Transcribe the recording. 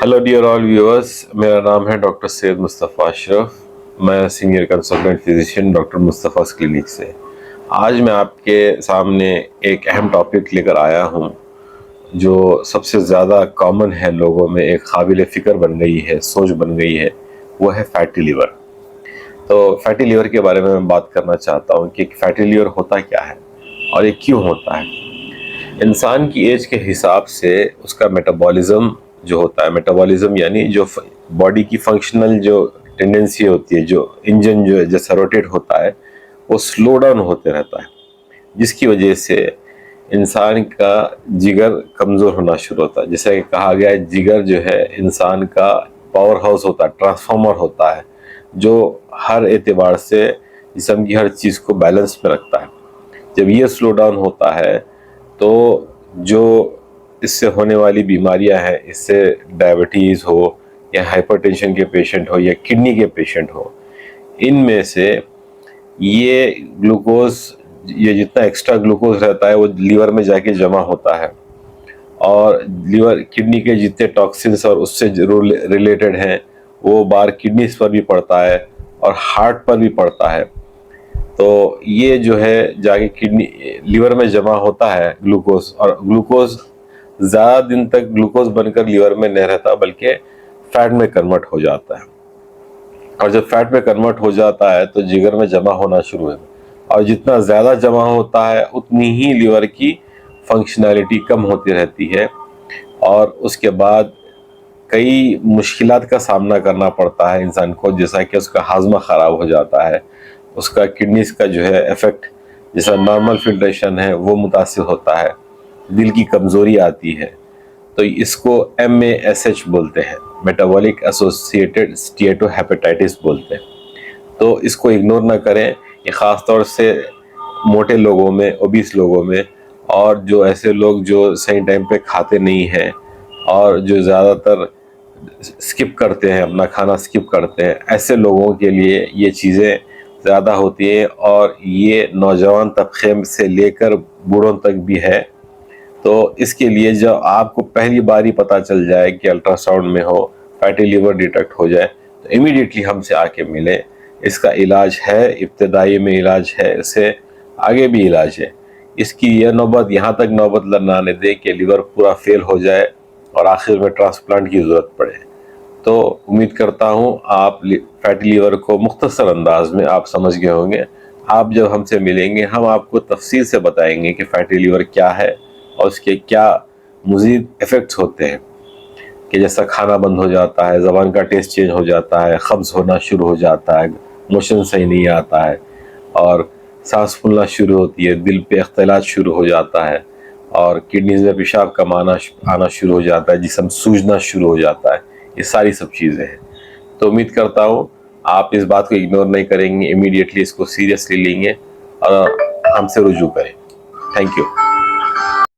Hello dear all viewers, मेरा नाम है डॉक्टर सैयद मुस्तफ़ा अशरफ। मैं सीनियर कंसल्टेंट फिजिशियन डॉक्टर मुस्तफ़ा's क्लिनिक से आज मैं आपके सामने एक अहम टॉपिक लेकर आया हूं जो सबसे ज़्यादा कॉमन है, लोगों में एक काबिल फ़िक्र बन गई है, सोच बन गई है। वो है फैटी लिवर। तो फैटी लिवर के बारे में मैं बात करना चाहता हूं कि फैटी लिवर होता क्या है और ये क्यों होता है। इंसान की एज के हिसाब से उसका मेटाबॉलिज्म जो होता है, मेटाबॉलिज्म यानी जो बॉडी की फंक्शनल जो टेंडेंसी होती है, जो इंजन जो है जैसा रोटेट होता है, वो स्लो डाउन होते रहता है, जिसकी वजह से इंसान का जिगर कमज़ोर होना शुरू होता है। जैसे कि कहा गया है, जिगर जो है इंसान का पावर हाउस होता है, ट्रांसफार्मर होता है, जो हर एतबार से जिस्म की हर चीज़ को बैलेंस में रखता है। जब ये स्लो डाउन होता है तो जो इससे होने वाली बीमारियां हैं, इससे डायबिटीज़ हो या हाइपरटेंशन के पेशेंट हो या किडनी के पेशेंट हो, इनमें से ये ग्लूकोज, ये जितना एक्स्ट्रा ग्लूकोज रहता है वो लीवर में जाके जमा होता है, और लीवर किडनी के जितने टॉक्सिन्स और उससे रिलेटेड हैं वो बार किडनीज पर भी पड़ता है और हार्ट पर भी पड़ता है। तो ये जो है जाके किडनी लीवर में जमा होता है ग्लूकोज, और ग्लूकोज ज़्यादा दिन तक ग्लूकोज बनकर लीवर में नहीं रहता बल्कि फैट में कन्वर्ट हो जाता है। और जब फैट में कन्वर्ट हो जाता है तो जिगर में जमा होना शुरू है, और जितना ज़्यादा जमा होता है उतनी ही लीवर की फंक्शनैलिटी कम होती रहती है, और उसके बाद कई मुश्किलात का सामना करना पड़ता है इंसान को, जैसा कि उसका हाजमा ख़राब हो जाता है, उसका किडनीज का जो है इफेक्ट, जैसा नॉर्मल फिल्ट्रेशन है वो मुतासिर होता है, दिल की कमज़ोरी आती है। तो इसको MASH बोलते हैं, मेटाबॉलिक एसोसिएटेड स्टीएटोहेपेटाइटिस बोलते हैं। तो इसको इग्नोर ना करें। ये ख़ास तौर से मोटे लोगों में, ओबीस लोगों में, और जो ऐसे लोग जो सही टाइम पे खाते नहीं हैं और जो ज़्यादातर स्किप करते हैं, अपना खाना स्किप करते हैं, ऐसे लोगों के लिए ये चीज़ें ज़्यादा होती है, और ये नौजवान तबके से लेकर बूढ़ों तक भी है। तो इसके लिए जब आपको पहली बार ही पता चल जाए कि अल्ट्रासाउंड में हो फैटी लिवर डिटेक्ट हो जाए, तो इमीडिएटली हमसे आके मिले। इसका इलाज है, इब्तदाई में इलाज है, इससे आगे भी इलाज है। इसकी यह नौबत यहाँ तक नौबत न आने दे कि लिवर पूरा फेल हो जाए और आखिर में ट्रांसप्लांट की ज़रूरत पड़े। तो उम्मीद करता हूँ आप फैटी लीवर को मुख्तसर अंदाज में आप समझ गए होंगे। आप जब हमसे मिलेंगे हम आपको तफसील से बताएंगे कि फैटी लीवर क्या है और उसके क्या मज़ीद इफ़ेक्ट्स होते हैं, कि जैसा खाना बंद हो जाता है, ज़बान का टेस्ट चेंज हो जाता है, कब्ज़ होना शुरू हो जाता है, मोशन सही नहीं आता है, और सांस फूलना शुरू होती है, दिल पे अख्तलात शुरू हो जाता है, और किडनीज में पेशाब कम आना शुरू हो जाता है, जिस्म सूजना शुरू हो जाता है। ये सारी सब चीज़ें हैं। तो उम्मीद करता हूँ आप इस बात को इग्नोर नहीं करेंगे, इमीडिएटली इसको सीरियसली लेंगे और हमसे रुजू करें। Thank you.